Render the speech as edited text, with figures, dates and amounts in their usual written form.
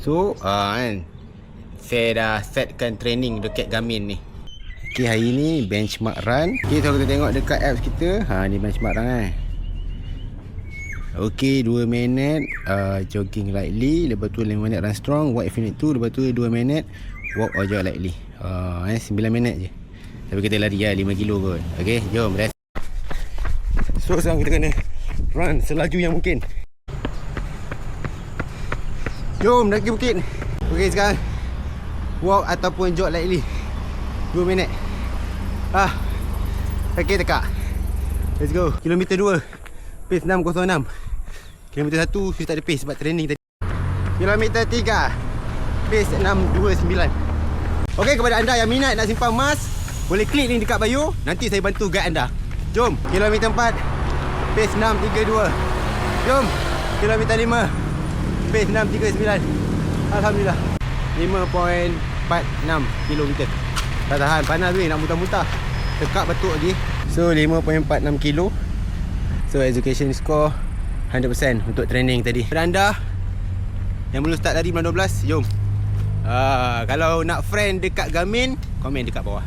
So kan, saya dah setkan training dekat Garmin ni. Okay, hari ni benchmark run. Okay, so kita tengok dekat apps kita. Ni benchmark run kan. Okay, 2 minit jogging lightly. Lepas tu 5 minit run strong, walk if you need to. Lepas tu 2 minit walk or jog lightly. 9 minit je. Tapi kita lari 5 kilo kot. Okay, jom rest. So sekarang kita kena run selaju yang mungkin. Jom daki bukit. Okay, sekarang walk ataupun jog lightly 2 minit. Okay, tekak. Let's go. Kilometer 2 pace 6.06. Kilometer 1 kita tak ada pace sebab training tadi. Kilometer 3 pace 6.29. Okay, kepada anda yang minat nak simpan emas, boleh klik link dekat bio. Nanti saya bantu guide anda. Jom. Kilometer 4 pace 6.32. Jom. Kilometer 5 pace 6.39. Alhamdulillah 5.46 kilometer. Tak tahan, panas weh, nak muntah-muntah. Tekak batuk lagi. So 5.46 kilo. So education score 100% untuk training tadi. Pada anda yang belum start lari bulan 12, jom. Kalau nak friend dekat Garmin, komen dekat bawah.